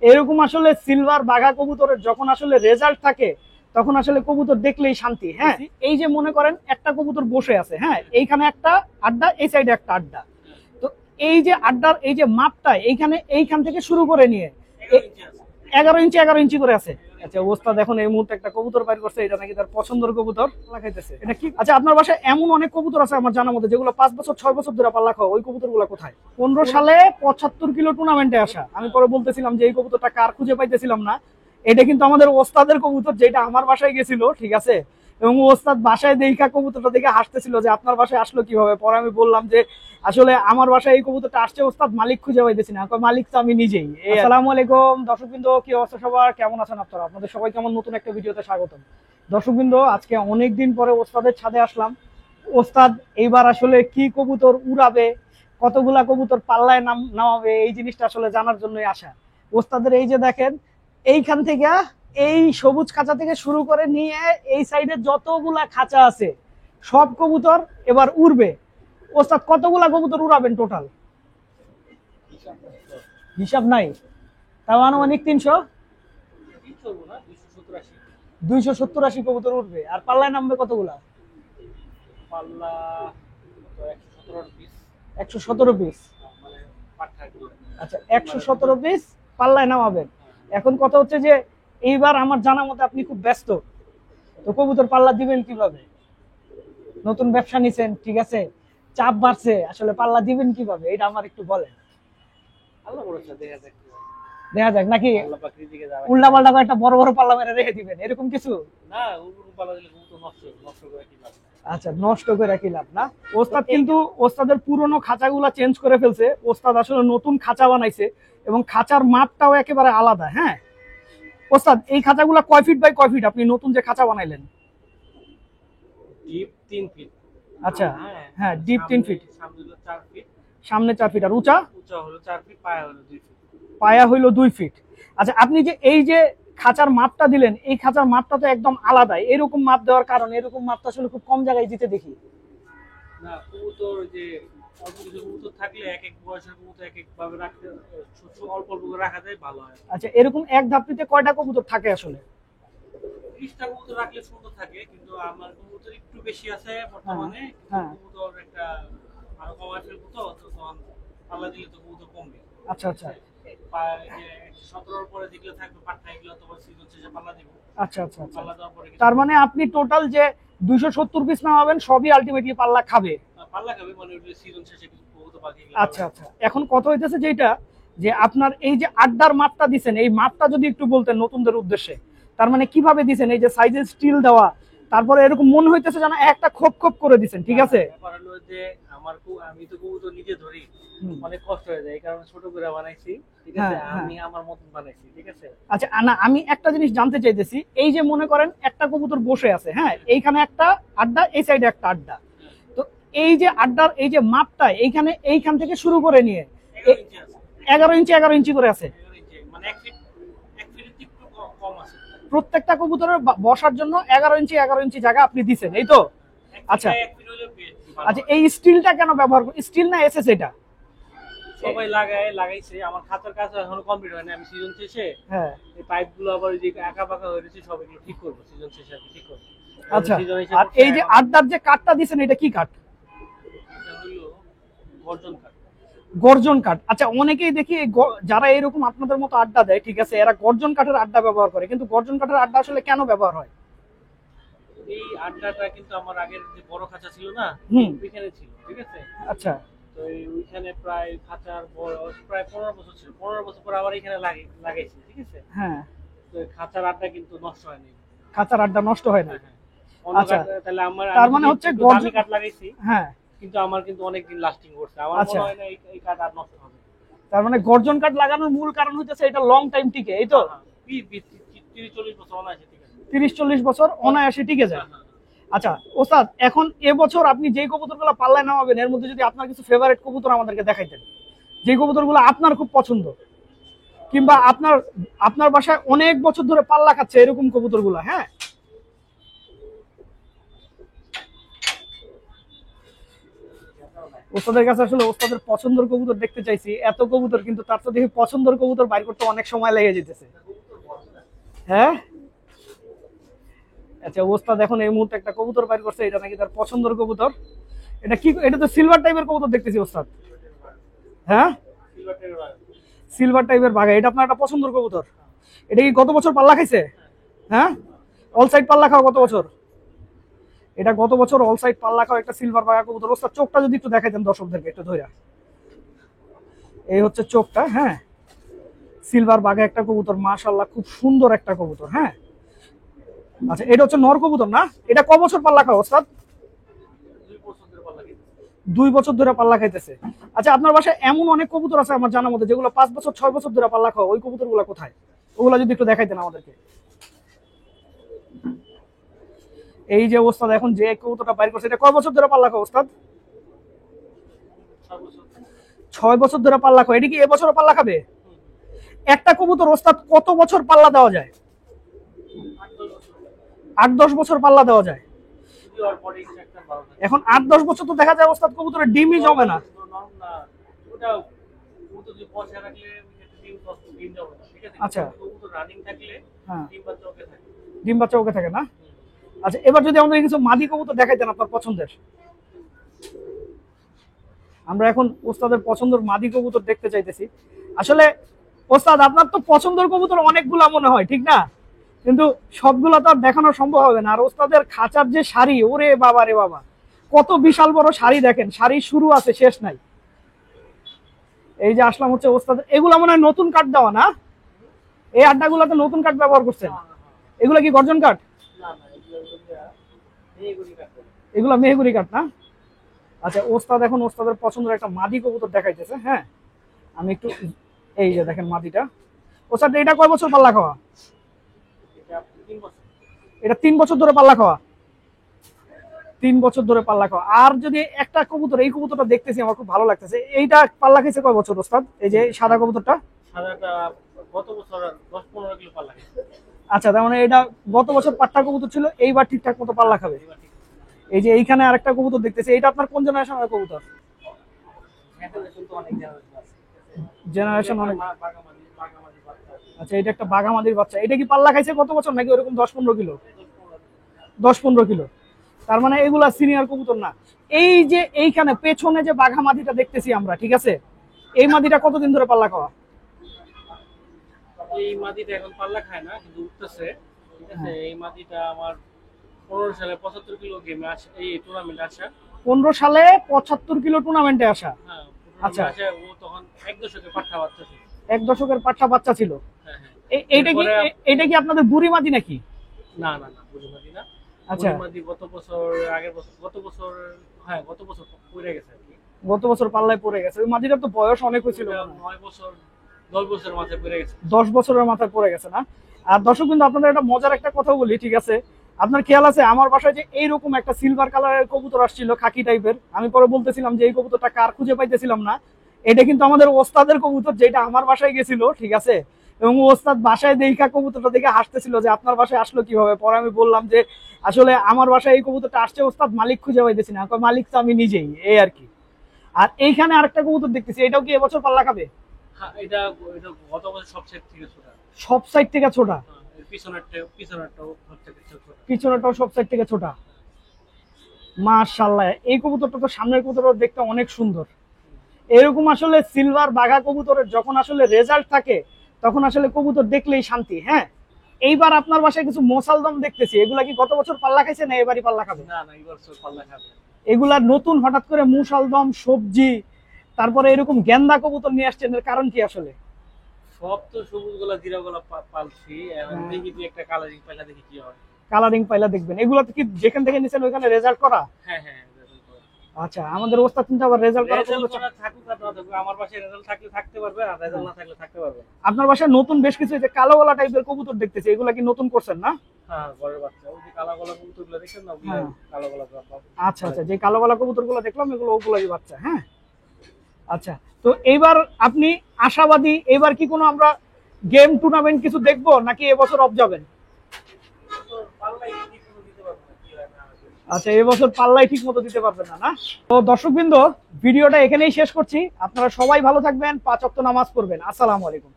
এরকম আসলে সিলভার বাঘা কবুতরের যখন আসলে রেজাল্ট থাকে তখন আসলে কবুতর দেখলেই শান্তি। হ্যাঁ, এই যে মনে করেন একটা কবুতর বসে আছে, হ্যাঁ, এইখানে একটা আড্ডা, এই সাইডে একটা আড্ডা। তো এই যে আড্ডার এই যে মাপটা এইখান থেকে শুরু করে নিয়ে 11 ইঞ্চি করে আছে। আচ্ছা, ওস্তাদ এখন এই মুহূর্তে একটা কবুতর বাইর করছে, এটা নাকি তার পছন্দের কবুতর, লাগাইতেছে। এটা কি? আচ্ছা, আপনার বাসায় এমন অনেক কবুতর আছে আমার জানা মতে যেগুলো 5 বছর 6 বছর ধরে পাল্লা খাওয়া, ওই কবুতর গুলা কোথায়? 15 সালে 75 কিলো টুর্নামেন্টে আসা। আমি পরে বলতেছিলাম যে এই কবুতরটা কার, খুঁজে পাইতেছিলাম না। এটা কিন্তু আমাদের ওস্তাদের কবুতর, যেটা আমার বাসায় গেছিল, ঠিক আছে। এবং ওস্তাদ বাসায় দেখা কবুতরটা দেখে হাসতেছিল যে আপনার বাসায় আসলো কিভাবে। পরে আমি বললাম যে আসলে আমার বাসায় এই কবুতরটা আসছে ওস্তাদ, মালিক খুঁজে পাইতেছি না। মালিক তো আমি নিজেই। আসসালামু আলাইকুম দর্শকবৃন্দ, কি অবস্থা সবার, কেমন আছেন আপনারা? আপনাদের সবাই কেমন, নতুন একটা ভিডিওতে স্বাগতম। দর্শকবৃন্দ, আজকে অনেকদিন পরে ওস্তাদের ছাদে আসলাম। ওস্তাদ এইবার আসলে কি কবুতর উড়াবে, কতগুলা কবুতর পাল্লায় নামাবে, এই জিনিসটা আসলে জানার জন্যই আসা। ওস্তাদের এই যে দেখেন, এইখান থেকে এই সবুজ খাঁচা থেকে শুরু করে নিয়ে এই সাইডে যতগুলা খাঁচা আছে সব কবুতর এবার উড়বে। ওস্তাদ কতগুলা কবুতর উড়াবেন টোটাল? হিসাব নাই, তাও আনুমানিক 270-80 কবুতর উঠবে। আর পাল্লায় নামবে কতগুলা? 117 পিস। আচ্ছা, 117 পিস পাল্লায় নামাবেন। এখন কথা হচ্ছে যে এইবার আমার জানা মতে আপনি খুব ব্যস্ত, তো কবুতর পাল্লা দিবেন কিভাবে? নতুন ব্যবসা নিছেন, ঠিক আছে, চাপ বাড়ছে, আসলে পাল্লা দিবেন কিভাবে এটা আমার একটু বলেন। দেখা যাক নাকি উল্টা পাল্টা একটা বড় বড় পাল্লা মেরে রেখে দিবেন, এরকম কিছু না? আচ্ছা, নষ্ট করে কি লাভ না? ওস্তাদ কিন্তু ওস্তাদের পুরনো খাঁচাগুলা চেঞ্জ করে ফেলছে। ওস্তাদ আসলে নতুন খাঁচা বানাইছে এবং খাঁচার মাপটাও একেবারে আলাদা। হ্যাঁ ওস্তাদ, এই খাঁচাগুলা কয় ফিট বাই কয় ফিট আপনি নতুন যে খাঁচা বানাইলেন? Deep 3 feet. আচ্ছা, হ্যাঁ, ডিপ 3 ফিট, সামনে 4 ফিট, আর উঁচা হলো 4 ফিট, পায়া হলো 2 ফিট। পায়া হইলো 2 ফিট। আচ্ছা, আপনি যে এই যে খাঁচার মাপটা দিলেন, এই খাঁচার মাপটা তো একদম আলাদা। এরকম মাপ দেওয়ার কারণ, এরকম মাপটা আসলে খুব কম জায়গায় দিতে দেখি। না, কবুতর যে অল্প কিছু কবুতর থাকলে এক এক বয়সের কবুতর এক এক ভাবে রাখতে, অল্প অল্প করে রাখা যায়, ভালো হয়। আচ্ছা, এরকম এক ধাপটিতে কয়টা কবুতর থাকে আসলে? 30টা কবুতর রাখলে সুন্দর থাকে, কিন্তু আমার কবুতর একটু বেশি আছে বর্তমানে। কবুতর একটা আরো কমায় ফেলবো, তো তখন পাল্লা দিলে তো কবুতর কমবে। আচ্ছা আচ্ছা, 17 পরে যেগুলো থাকবে পাঠা, এগুলো তো সিজন শেষে পাল্লা দিব। আচ্ছা আচ্ছা, তার মানে আপনি টোটাল যে 270 পিস নামাবেন সবই আলটিমেটলি পাল্লা খাবে? পাল্লা খাবে, মানে সিজন শেষে কিছু কবুতর বাকি। আচ্ছা আচ্ছা, এখন কথা হইতেছে যেটা, যে আপনার এই যে আড্ডার মাপটা দিছেন, এই মাপটা যদি একটু বলতেন নতুনদের উদ্দেশ্যে। তার মানে কিভাবে দিছেন? এই যে সাইজের স্টিল দেওয়া, তারপরে এরকম মনে হইতেছে যেন একটা খোপ খোপ করে দিছেন, ঠিক আছে? ব্যাপার হলো যে আমি তো কবুতর নিজে ধরি, অনেক কষ্ট হয়ে যায়, এই কারণে ছোট করে বানাইছি, ঠিক আছে। আমি আমার মতন বানাইছি, ঠিক আছে। আচ্ছা, না, আমি একটা জিনিস জানতে চাইতেছি। এই যে মনে করেন একটা কবুতর বসে আছে, হ্যাঁ, এইখানে একটা আড্ডা, এই সাইডে একটা আড্ডা। তো এই যে আড্ডার এই যে মাপটা এইখান থেকে শুরু করে নিয়ে 11 ইঞ্চি করে আছে, মানে 1 ফিট একটু কম আছে। প্রত্যেকটা কবুতরের বসার জন্য 11 ইঞ্চি জায়গা আপনি দিচ্ছেন, এই তো? আচ্ছা আচ্ছা, এই স্টিলটা কেন ব্যবহার করেন? স্টিল না এসএস? এটা সবাই লাগাইছে, আমার খাতার কাজ এখনো কমপ্লিট হয়নি। আমি সিজন শেষে এই পাইপগুলো আবার যে আঁকা বাঁকা হয়ে গেছে সব এগুলো ঠিক করব, সিজন শেষে আমি ঠিক করব। আচ্ছা, আর এই যে আড্ডার যে কাঠটা দিছেন, এটা কি কাঠ? এটা হলো গর্জন কাঠ। গর্জন কাঠ। আচ্ছা, অনেকেই দেখি যারা এরকম আপনাদের মতো আড্ডা দেয়, ঠিক আছে, এরা গর্জন কাঠের আড্ডা ব্যবহার করে, কিন্তু গর্জন কাঠের আড্ডা আসলে কেন ব্যবহার হয়? এই আড্ডাটা কিন্তু আমার আগের যে বড় খাঁচা ছিল না, ওইখানে ছিল, ঠিক আছে। আচ্ছা, তো ওইখানে প্রায় খাঁচার বয়স প্রায় 15 বছর ছিল। 15 বছর পর আবার এখানে লাগাইছি, ঠিক আছে। হ্যাঁ, তো খাঁচার আড্ডা কিন্তু নষ্ট হয়নি। খাঁচার আড্ডা নষ্ট হয় না? আচ্ছা, তাহলে তার মানে হচ্ছে গর্জন কাঠ লাগাইছি, হ্যাঁ, কিন্তু আমার কিন্তু অনেক দিন লাস্টিং করছে। আমার মনে হয় না এই কাঠ আর নষ্ট হবে। তার মানে গর্জন কাঠ লাগানোর মূল কারণ হচ্ছে এটা লং টাইম টিকে, এই তো? 30-40 বছর অনায়াসে টিকে যায়। 30-40 বছর অনায়াসে টিকে যায়। আচ্ছা ওস্তাদ, এখন এবছর আপনি যে কবুতরগুলো পাল্লায় নামাবেন, এর মধ্যে যদি আপনার কিছু ফেভারিট কবুতর আমাদেরকে দেখাইতেন, যে কবুতরগুলো আপনার খুব পছন্দ, কিংবা আপনার বাসায় অনেক বছর ধরে পাল্লা খাচ্ছে এরকম কবুতরগুলো। হ্যাঁ, ওস্তাদের কাছে আসলে ওস্তাদের পছন্দের কবুতর দেখতে চাইছি, এত কবুতর কিন্তু তার তো দেখি পছন্দের কবুতর বাইর করতে অনেক সময় লেগে যেতেছে। হ্যাঁ, আচ্ছা ওস্তাদ এখন এই মুহূর্তে একটা কবুতর বাইর করছে, এটা নাকি তার পছন্দের কবুতর। এটা কি, এটা তো সিলভার টাইপের কবুতর দেখতেছি ওস্তাদ। হ্যাঁ, সিলভার টাইপের বাঘা, এটা আপনার একটা পছন্দের কবুতর। এটা কি গত বছর পাল্লা খাইছে? হ্যাঁ, অল সাইড পাল্লা খাওয়া গত বছর। এটা গত বছর অল সাইড পাল্লা খাওয়া একটা সিলভার বাঘা কবুতর। ওস্তাদ চোখটা যদি একটু দেখাইতেন দর্শকদেরকে একটু ধইরা। এই হচ্ছে চোখটা। হ্যাঁ, সিলভার বাঘা একটা কবুতর, মাশাআল্লাহ খুব সুন্দর একটা কবুতর। হ্যাঁ, আচ্ছা এটা হচ্ছে নর কবুতর না? এটা ক বছর পাল্লা খাওয়া ওস্তাদ? 2 বছর ধরে পাল্লা খাইতেছে। আচ্ছা আপনার বাসায় এমন অনেক কবুতর আছে আমার জানার মধ্যে যেগুলো 5 বছর 6 বছর ধরে পাল্লা খাওয়া, ওই কবুতর গুলা কোথায়? ওগুলা যদি একটু দেখাইতেন আমাদেরকে। এই যে ওস্তাদ এখন যে কবুতরটা বাইর করছে, এটা কয় বছর ধরে পাল্লা খাওয়া ওস্তাদ? 6 বছর ধরে পাল্লা খাওয়া। এটা কি এবছরও পাল্লা খাবে? একটা কবুতর ওস্তাদ কত বছর পাল্লা দেওয়া যায়? 8-10 বছর পাল্লা দেওয়া যায়। এখন 8-10 বছর তো দেখা যায় ওস্তাদ কবুতরের ডিমই জমে না। আচ্ছা, হ্যাঁ, ডিম বাচ্চা ওকে থাকে না। আচ্ছা এবার যদি আমাদের কিছু মাদি কবুতর দেখাইতেন আপনার পছন্দের। আমরা এখন ওস্তাদের পছন্দের মাদি কবুতর দেখতে চাইতেছি। আসলে ওস্তাদ আপনার তো পছন্দের কবুতর অনেকগুলা মনে হয়, ঠিক না? কিন্তু সবগুলা তো আর দেখানো সম্ভব হবে না। আর ওস্তাদের খাঁচার যে শাড়ি, ওরে বাবা রে বাবা, কত বিশাল বড় শাড়ি দেখেন, শাড়ি শুরু আছে শেষ নাই। এই যে আসলাম হচ্ছে ওস্তাদের, এগুলা মনে হয় নতুন কাঠ দেওয়া না? এই আড্ডাগুলাতে নতুন কাঠ ব্যবহার করছেন? এগুলা কি গর্জন কাঠ? এগুলা মেহগুড়ি কাঠ না? আচ্ছা ওস্তাদ এখন ওস্তাদের পছন্দের একটা মাদি কবুতর দেখাইতেছে। হ্যাঁ, আমি একটু, এই যে দেখেন মাদিটা। ওস্তাদ এটা কয় বছর পাল্লা খাওয়া? এটা 3 বছর ধরে পাল্লা খাওয়া। 3 বছর ধরে পাল্লা খাওয়া। আর যদি একটা কবুতর, এই কবুতরটা দেখতেছি আমার খুব ভালো লাগতেছে, এইটা পাল্লা খাইছে কয় বছর ওস্তাদ? এই যে সাদা কবুতরটা গত বছর 10-15 কিলো পাল্লা গেছে। আচ্ছা তার মানে এটা গত বছর পাট্টা কবুতর ছিল, এইবার ঠিকঠাক মতো পাল্লা খাবে। এই যে এইখানে আরেকটা কবুতর দেখতেছি, এটা আপনার কোন জেনারেশনের কবুতর? জেনারেশন অনেক। আচ্ছা এটা একটা বাঘামাদির বাচ্চা। এটা কি পাল্লা খাইছে গত বছর নাকি ওরকম 10-15 কিলো? 10-15 কিলো। তার মানে এগুলা সিনিয়র কবুতর না। এই যে এইখানে পেছনে যে বাঘামাদিটা দেখতেছি আমরা, ঠিক আছে, এই মাদিটা কতদিন ধরে পাল্লা খাওয়া? এই মাদিটা এখন পাল্লা খায় না, কিন্তু উঠতেছে। ঠিক আছে, এই মাদিটা আমার 15 সালে 75 কিলো গেমে আসে, এই টুর্নামেন্টে আসা। 15 সালে 75 কিলো টুর্নামেন্টে আসা। হ্যাঁ, আচ্ছা, ও তখন 1 দশকের পাঠা বাচ্চা ছিল। 1 দশকের পাঠা বাচ্চা ছিল। হ্যাঁ হ্যাঁ। এইটা কি আপনাদের বুড়ি মাদি নাকি? না না না, বুড়ি মাদি না। আচ্ছা, বুড়ি মাদি গত বছর, আগের বছর, গত বছর, হ্যাঁ গত বছর পড়ে গেছে আর কি। গত বছর পাল্লায় পড়ে গেছে। ওই মাদিটার তো বয়স অনেক হয়েছিল, 9 বছর 10 বছরের মাথায় পড়ে গেছে। 10 বছরের মাথায় পড়ে গেছে না? আর দর্শক কিন্তু আপনাদের একটা মজার একটা কথা বলি, ঠিক আছে, আপনার খেয়াল আছে আমার বাসায় যে এইরকম একটা সিলভার কালারের কবুতর আসছিল, খাকি টাইপের। আমি পরে বলতেছিলাম যে এই কবুতরটা কার, খুঁজে পাইতেছিলাম না। এটা কিন্তু আমাদের ওস্তাদের কবুতর, যেটা আমার বাসায় গেছিল, ঠিক আছে। এবং ওস্তাদ বাসায় দেখা কবুতরটা দেখে হাসতেছিল যে আপনার বাসায় আসলো কিভাবে। পরে আমি বললাম যে আসলে আমার বাসায় এই কবুতরটা আসছে ওস্তাদ, মালিক খুঁজে পাইতেছি না। মালিক তো আমি নিজেই, এই আর কি। আর এইখানে আরেকটা কবুতর দেখতেছি, এটাও কি এবছর পাল্লা খাবে? হ্যাঁ, এটা গত বছর সব সেট থেকে ছোট। সব সাইড থেকে ছোটা? পিছনেরটাও সব সাইড থেকে ছোটা। মাশাআল্লাহ, এই কবুতরটা তো, সামনের কবুতরটা দেখতে অনেক সুন্দর। এরকম আসলে সিলভার বাঘা কবুতরের যখন আসলে রেজাল্ট থাকে তখন আসলে কবুতর দেখলেই শান্তি। হ্যাঁ, এইবার আপনার বাসায় কিছু মোসালদম দেখতেছি, এগুলা কি গত বছর পাল্লা খাইছে না এবারই পাল্লা খাবে? না না, এবার পাল্লা খাবে। এগুলা নতুন হঠাৎ করে মুসালদম, সবজি, তারপরে এরকম গেন্দা কবুতর নিয়ে আসছেন, এর কারণ কি আসলে? সব তো সবুজ গোলা, জিরা গোলা পালছি, এখন দেখি যে একটা কালারিং পাইলা, দেখি কি হয়। কালারিং পাইলা দেখবেন। এগুলো কি যেখান থেকে নিছেন ওইখানে রেজাল্ট করা? হ্যাঁ হ্যাঁ। আচ্ছা, আমাদের ওস্তাদ কিন্তু আবার রেজাল্ট করা থাকুক আর না থাকুক, আমার পাশে রেজাল্ট থাকলে থাকতে পারবে, আর রেজাল্ট না থাকলে থাকতে পারবে। আপনার বাসায় নতুন বেশ কিছু যে কালো গলা টাইপের কবুতর দেখতেছি, এগুলা কি নতুন করছেন না? হ্যাঁ, ঘরের বাচ্চা, ওই যে কালো গলা কবুতরগুলো দেখছেন না, ওগুলো কালো গলা। আচ্ছা আচ্ছা, যে কালো গলা কবুতরগুলো দেখলাম এগুলো ওগুলাই বাচ্চা। হ্যাঁ, আচ্ছা। তো এইবার আপনি আশাবাদী, এবার কি কোনো আমরা গেম টুর্নামেন্ট কিছু দেখবো নাকি এবছর অফ যাবেন? আচ্ছা, এবছর পাল্লাই ঠিক মতো দিতে পারবেন না, না? তো দর্শকবৃন্দ, ভিডিওটা এখানেই শেষ করছি। আপনারা সবাই ভালো থাকবেন, 5 ওয়াক্ত নামাজ পড়বেন। আসসালামু আলাইকুম।